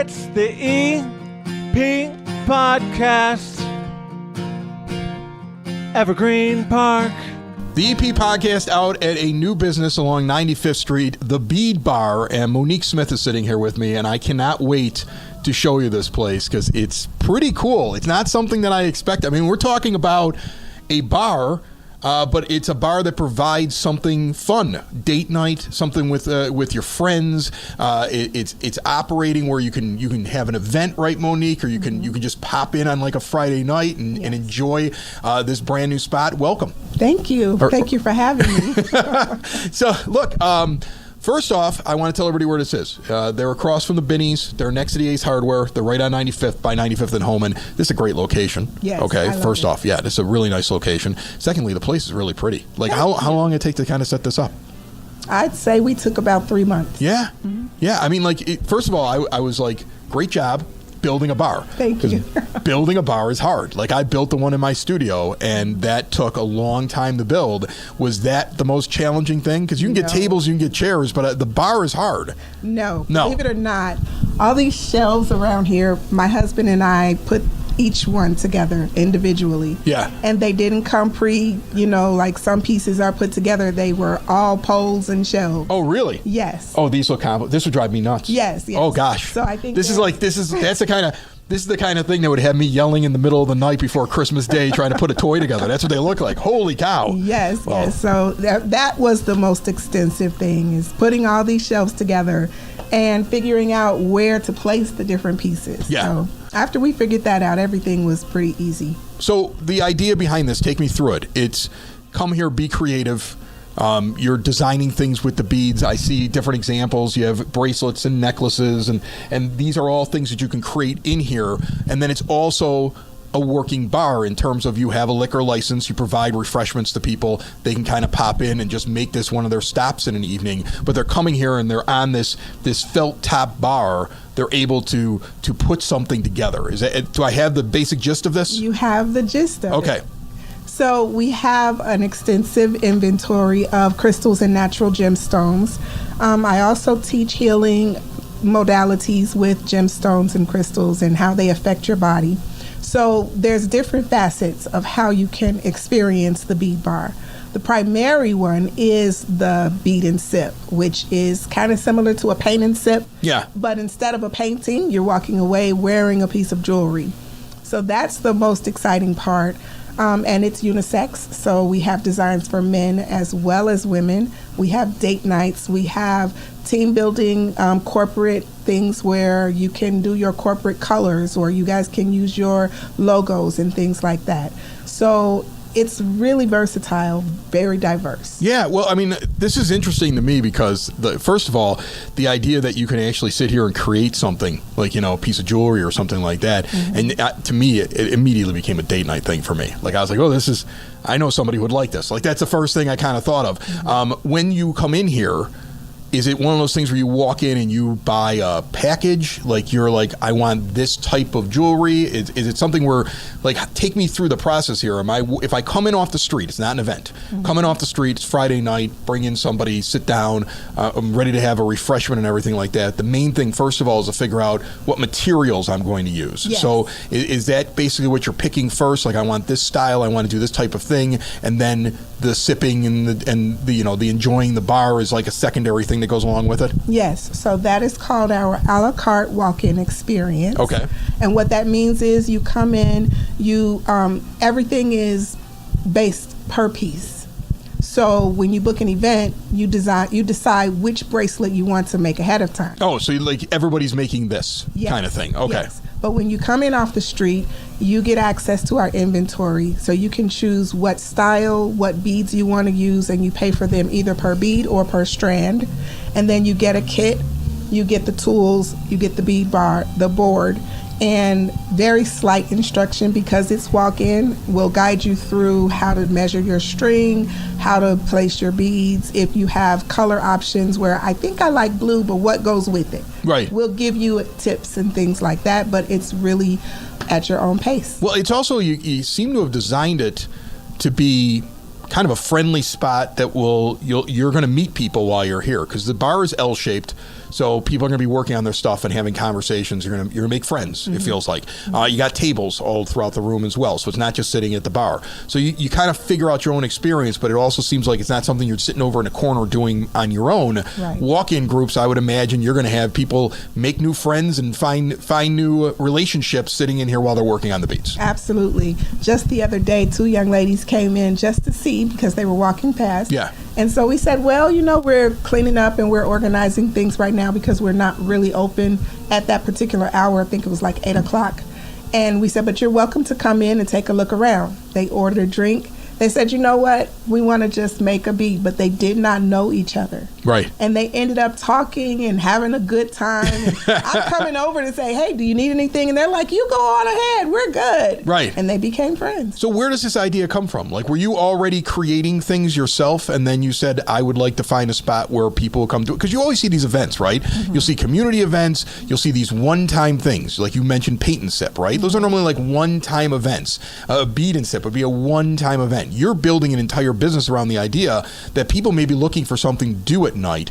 It's the EP Podcast. Evergreen Park. The EP Podcast out at a new business along 95th Street, the Bead Bar, and Monique Smith is sitting here with me, and I cannot wait to show you this place because it's pretty cool. It's not something that I expect. I mean, we're talking about a bar, but it's a bar that provides something fun, date night, something with your friends. It's operating where you can have an event, right, Monique, or you can just pop in on like a Friday night and enjoy this brand new spot. Welcome. Thank you. Thank you for having me. So look. First off, I want to tell everybody where this is. They're across from the Binnies. They're next to the Ace Hardware. They're right on 95th by 95th and Holman. This is a great location. Yes, okay. First off, yeah, this is a really nice location. Secondly, the place is really pretty. Like, how long did it take to kind of set this up? I'd say we took about 3 months. Yeah. Mm-hmm. Yeah. I mean, like, first of all, I was like, great job building a bar. Thank you. Building a bar is hard. Like, I built the one in my studio, and that took a long time to build. Was that the most challenging thing? Because you can get tables, you can get chairs, but the bar is hard. No. Believe it or not, all these shelves around here, my husband and I put each one together individually. Yeah. And they didn't come like some pieces are put together. They were all poles and shelves. Oh, really? Yes. Oh, these look complicated. This would drive me nuts. Yes. Oh, gosh. So I think this is the kind of thing that would have me yelling in the middle of the night before Christmas Day trying to put a toy together. That's what they look like. Holy cow. Yes, well, yes. So that was the most extensive thing, is putting all these shelves together and figuring out where to place the different pieces. Yeah. So after we figured that out, everything was pretty easy. So the idea behind this, take me through it. It's come here, be creative. You're designing things with the beads. I see different examples. You have bracelets and necklaces, and these are all things that you can create in here. And then it's also a working bar in terms of you have a liquor license. You provide refreshments to people. They can kind of pop in and just make this one of their stops in an evening. But they're coming here and they're on this felt top bar. They're able to put something together. Do I have the basic gist of this? You have the gist of it. Okay. So we have an extensive inventory of crystals and natural gemstones. I also teach healing modalities with gemstones and crystals and how they affect your body. So there's different facets of how you can experience the bead bar. The primary one is the bead and sip, which is kind of similar to a paint and sip. Yeah. But instead of a painting, you're walking away wearing a piece of jewelry. So that's the most exciting part. And it's unisex, so we have designs for men as well as women. We have date nights. We have team building, corporate things where you can do your corporate colors, or you guys can use your logos and things like that. So it's really versatile, very diverse. Yeah, well, I mean, this is interesting to me because, first of all, the idea that you can actually sit here and create something, like, a piece of jewelry or something like that, and to me, it immediately became a date night thing for me. Like, I was like, oh, I know somebody who would like this. Like, that's the first thing I kind of thought of. When you come in here, is it one of those things where you walk in and you buy a package? Like, you're like, I want this type of jewelry. Is it something where, like, take me through the process here. If I come in off the street, it's not an event. Coming off the street, it's Friday night, bring in somebody, sit down, I'm ready to have a refreshment and everything like that. The main thing, first of all, is to figure out what materials I'm going to use. Yes. So is that basically what you're picking first? Like, I want this style, I want to do this type of thing, and then the sipping and the enjoying the bar is like a secondary thing that goes along with it? Yes, so that is called our a la carte walk-in experience. Okay. And what that means is you come in, everything is based per piece. So when you book an event, you decide which bracelet you want to make ahead of time. Oh, so everybody's making this kind of thing. Okay. Yes. But when you come in off the street, you get access to our inventory. So you can choose what style, what beads you want to use, and you pay for them either per bead or per strand. And then you get a kit, you get the tools, you get the bead bar, the board, and very slight instruction because it's walk-in. We'll guide you through how to measure your string, how to place your beads. If you have color options where I think I like blue, but what goes with it? Right. We'll give you tips and things like that, but it's really at your own pace. Well, it's also, you seem to have designed it to be kind of a friendly spot that you're going to meet people while you're here, because the bar is L-shaped. So people are going to be working on their stuff and having conversations. You're going to make friends, it feels like. You got tables all throughout the room as well, so it's not just sitting at the bar. So you kind of figure out your own experience, but it also seems like it's not something you're sitting over in a corner doing on your own. Right. Walk-in groups, I would imagine you're going to have people make new friends and find new relationships sitting in here while they're working on the beads. Absolutely. Just the other day, 2 young ladies came in just to see, because they were walking past. Yeah. And so we said, well, we're cleaning up and we're organizing things right now because we're not really open at that particular hour. I think it was like 8 o'clock. And we said, but you're welcome to come in and take a look around. They ordered a drink. They said, you know what? We want to just make a bead, but they did not know each other. Right. And they ended up talking and having a good time. And I'm coming over to say, hey, do you need anything? And they're like, you go on ahead. We're good. Right. And they became friends. So where does this idea come from? Like, were you already creating things yourself, and then you said, I would like to find a spot where people will come to it? Because you always see these events, right? You'll see community events. You'll see these one-time things. Like you mentioned paint and sip, right? Those are normally like one-time events. A bead and sip would be a one-time event. You're building an entire business around the idea that people may be looking for something to do at night,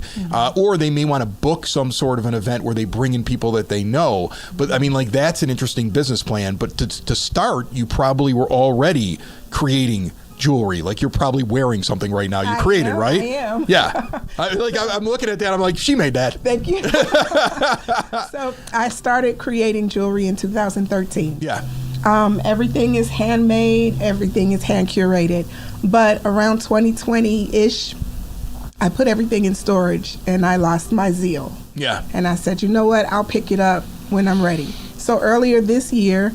or they may want to book some sort of an event where they bring in people that they know. But I mean, like, that's an interesting business plan. But to start, you probably were already creating jewelry. Like, you're probably wearing something right now. You created, right? I am. Yeah. I'm looking at that. I'm like, she made that. Thank you. So I started creating jewelry in 2013. Yeah. Everything is handmade. Everything is hand curated. But around 2020-ish, I put everything in storage and I lost my zeal. Yeah. And I said, you know what? I'll pick it up when I'm ready. So earlier this year,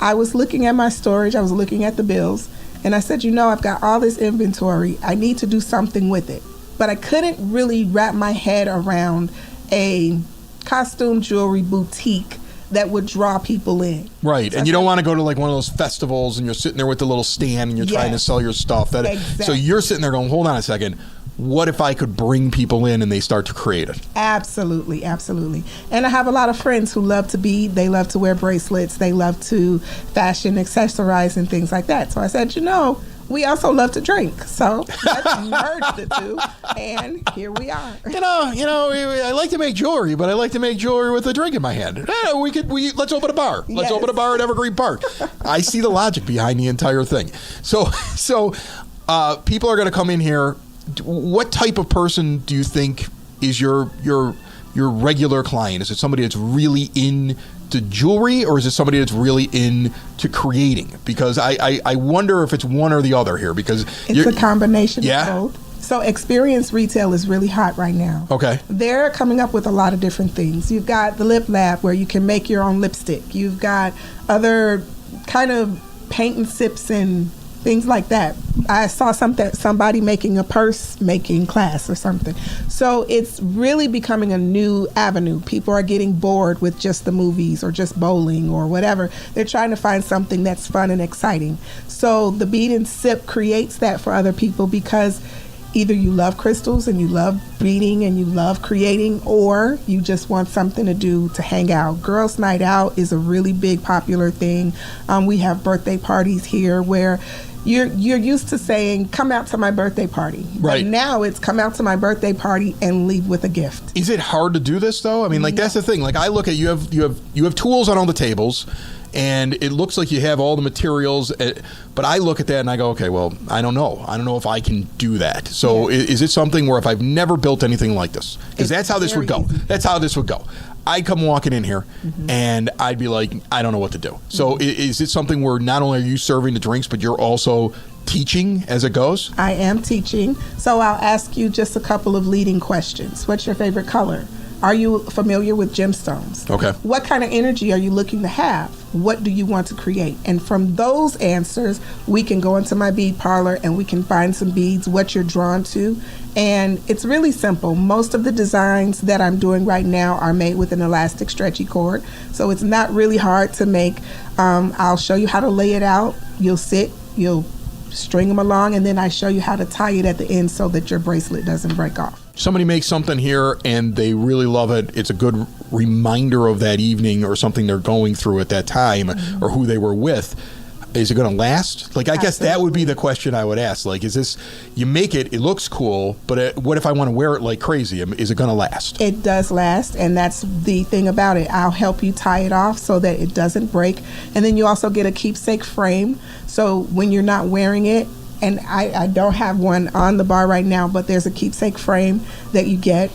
I was looking at my storage. I was looking at the bills. And I said, I've got all this inventory. I need to do something with it. But I couldn't really wrap my head around a costume jewelry boutique that would draw people in. Right. So and you don't want to go to like one of those festivals and you're sitting there with the little stand and you're trying to sell your stuff. Exactly. So you're sitting there going, hold on a second. What if I could bring people in and they start to create it? Absolutely, absolutely. And I have a lot of friends who love to bead. They love to wear bracelets. They love to fashion, accessorize, and things like that. So I said, we also love to drink. So let's merge the two. And here we are. I like to make jewelry, but I like to make jewelry with a drink in my hand. Let's open a bar. Let's open a bar at Evergreen Park. I see the logic behind the entire thing. So people are going to come in here. What type of person do you think is your regular client? Is it somebody that's really into jewelry, or is it somebody that's really into creating? Because I wonder if it's one or the other here. Because it's a combination of both. So experience retail is really hot right now. Okay. They're coming up with a lot of different things. You've got the Lip Lab where you can make your own lipstick. You've got other kind of paint and sips and things like that. I saw somebody making a purse making class or something. So it's really becoming a new avenue. People are getting bored with just the movies or just bowling or whatever. They're trying to find something that's fun and exciting. So the Bead and Sip creates that for other people, because either you love crystals and you love beading and you love creating, or you just want something to do to hang out. Girls' Night Out is a really big popular thing. We have birthday parties here where you're used to saying, come out to my birthday party. Right. But now it's come out to my birthday party and leave with a gift. Is it hard to do this though? I mean, like, that's the thing. Like, I look at you have tools on all the tables, and it looks like you have all the materials, but I look at that and I go, okay, well, I don't know if I can do that. So is it something where if I've never built anything like this, because that's how this would go. That's how this would go. I'd come walking in here and I'd be like, I don't know what to do. So is it something where not only are you serving the drinks, but you're also teaching as it goes? I am teaching. So I'll ask you just a couple of leading questions. What's your favorite color? Are you familiar with gemstones? Okay. What kind of energy are you looking to have? What do you want to create? And from those answers, we can go into my bead parlor and we can find some beads, what you're drawn to. And it's really simple. Most of the designs that I'm doing right now are made with an elastic stretchy cord. So it's not really hard to make. I'll show you how to lay it out. You'll sit, you'll string them along, and then I show you how to tie it at the end so that your bracelet doesn't break off. Somebody makes something here and they really love it. It's a good reminder of that evening or something they're going through at that time or who they were with. is it going to last? Like, I guess that would be the question I would ask. Like, is this, you make it looks cool, but what if I want to wear it like crazy? Is it going to last? It does last, and that's the thing about it. I'll help you tie it off so that it doesn't break. And then you also get a keepsake frame. So when you're not wearing it, and I don't have one on the bar right now, but there's a keepsake frame that you get.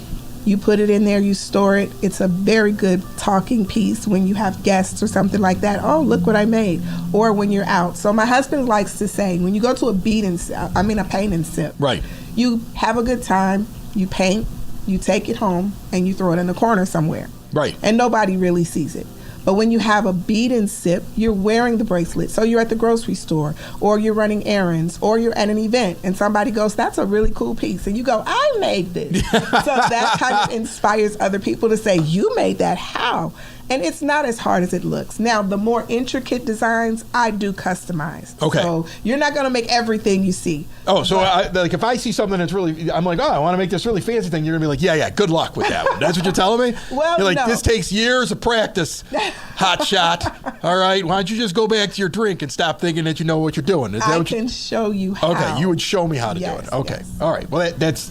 You put it in there, you store it. It's a very good talking piece when you have guests or something like that. Oh, look what I made. Or when you're out. So my husband likes to say, when you go to a paint and sip. Right. You have a good time, you paint, you take it home, and you throw it in the corner somewhere. Right. And nobody really sees it. But when you have a bead and sip, you're wearing the bracelet. So you're at the grocery store, or you're running errands, or you're at an event, and somebody goes, that's a really cool piece. And you go, I made this. So that kind of inspires other people to say, you made that, how? And it's not as hard as it looks. Now, the more intricate designs, I do customize. Okay. So you're not going to make everything you see. Oh, so like if I see something that's really, I'm like, oh, I want to make this really fancy thing. You're going to be like, yeah, good luck with that one. That's what you're telling me? Well, you're like, no. This takes years of practice, hot shot. All right, why don't you just go back to your drink and stop thinking that you know what you're doing? Is that I what can show you how. Okay, you would show me how to do it. Okay, yes. All right. Well, it's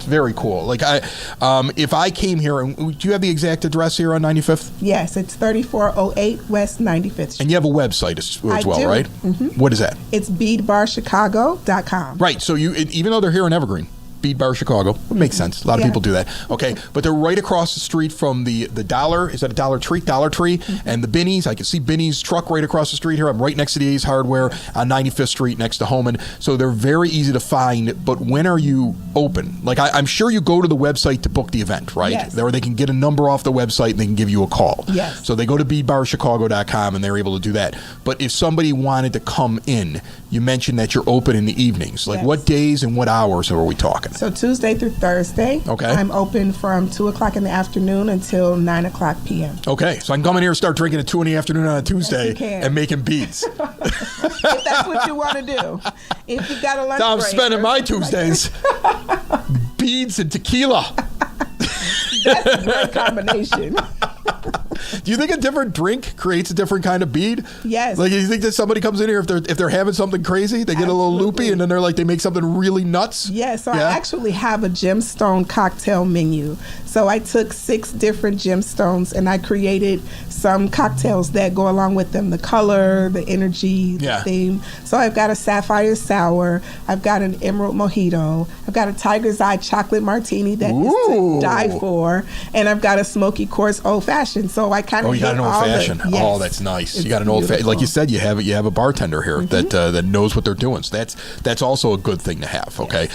very cool. Like if I came here, and do you have the exact address here on 95th? Yes, it's 3408 West 95th Street. And you have a website as well, do. right? Mm-hmm. What is that? It's beadbarchicago.com. Right. So even though they're here in Evergreen, Bead Bar Chicago. It makes sense. A lot of people do that. Okay. But they're right across the street from the Dollar. Is that a Dollar Tree? Dollar Tree. Mm-hmm. And the Binny's. I can see Binny's truck right across the street here. I'm right next to the Ace Hardware on 95th Street next to Homan. So they're very easy to find. But when are you open? Like, I'm sure you go to the website to book the event, right? Yes. Or they can get a number off the website and they can give you a call. Yes. So they go to beadbarchicago.com and they're able to do that. But if somebody wanted to come in, you mentioned that you're open in the evenings. Like, what days and what hours are we talking? So Tuesday through Thursday. Okay. I'm open from 2 o'clock in the afternoon until 9 o'clock p.m. Okay. So I can come in here and start drinking at 2 in the afternoon on a Tuesday and making beads. If that's what you want to do. If you got a lunch break. I'm spending my Tuesdays beads and tequila. That's a great combination. Do you think a different drink creates a different kind of bead? Yes. Like, you think that somebody comes in here if they're having something crazy, they get a little loopy, and then they make something really nuts? Yes. So I actually have a gemstone cocktail menu. So I took 6 different gemstones and I created some cocktails that go along with them. The color, the energy, the theme. So I've got a sapphire sour. I've got an emerald mojito. I've got a tiger's eye chocolate martini that is to die for. And I've got a smoky quartz old fashioned. So I kind of you got an old fashioned. Oh, that's nice. You got an old fashioned. Like you said, you have a bartender here that knows what they're doing. So that's also a good thing to have. Okay.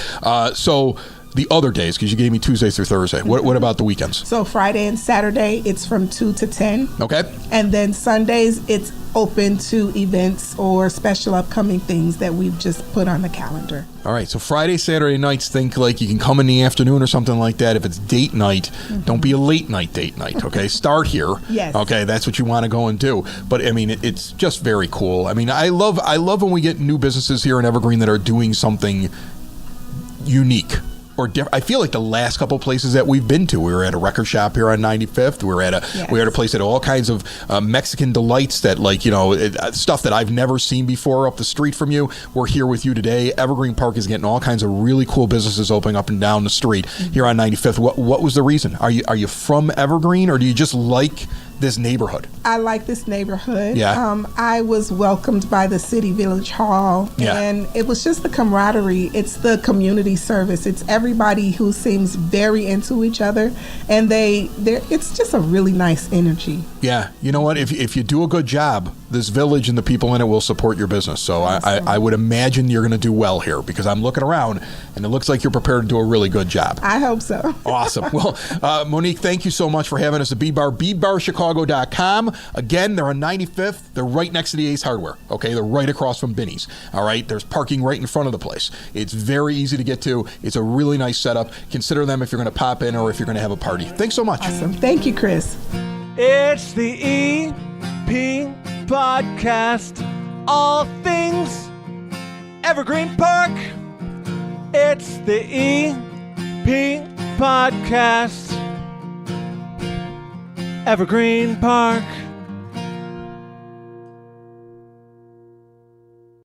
So the other days, because you gave me Tuesdays through Thursday. What about the weekends? So Friday and Saturday, it's from 2 to 10. Okay. And then Sundays, it's open to events or special upcoming things that we've just put on the calendar. All right. So Friday, Saturday nights, think like you can come in the afternoon or something like that. If it's date night, don't be a late night date night. Okay. Start here. Yes. Okay. That's what you want to go and do. But I mean, it's just very cool. I mean, I love when we get new businesses here in Evergreen that are doing something unique. Or I feel like the last couple places that we've been to, we were at a record shop here on 95th. We were at a place that had all kinds of Mexican delights that, like, stuff that I've never seen before up the street from you. We're here with you today. Evergreen Park is getting all kinds of really cool businesses opening up and down the street here on 95th. What was the reason? Are you from Evergreen, or do you just like this neighborhood? I like this neighborhood. Yeah. I was welcomed by the City Village Hall, and it was just the camaraderie. It's the community service. It's everybody who seems very into each other, and it's just a really nice energy. Yeah. You know what? If you do a good job, this village and the people in it will support your business. So I would imagine you're going to do well here, because I'm looking around and it looks like you're prepared to do a really good job. I hope so. Awesome. Well, Monique, thank you so much for having us at Bead Bar. BeadBarChicago.com. Again, they're on 95th. They're right next to the Ace Hardware. Okay, they're right across from Binny's. All right, there's parking right in front of the place. It's very easy to get to. It's a really nice setup. Consider them if you're going to pop in or if you're going to have a party. Thanks so much. Awesome. Thank you, Chris. It's the EP Podcast. All things Evergreen Park. It's the EP Podcast. Evergreen Park.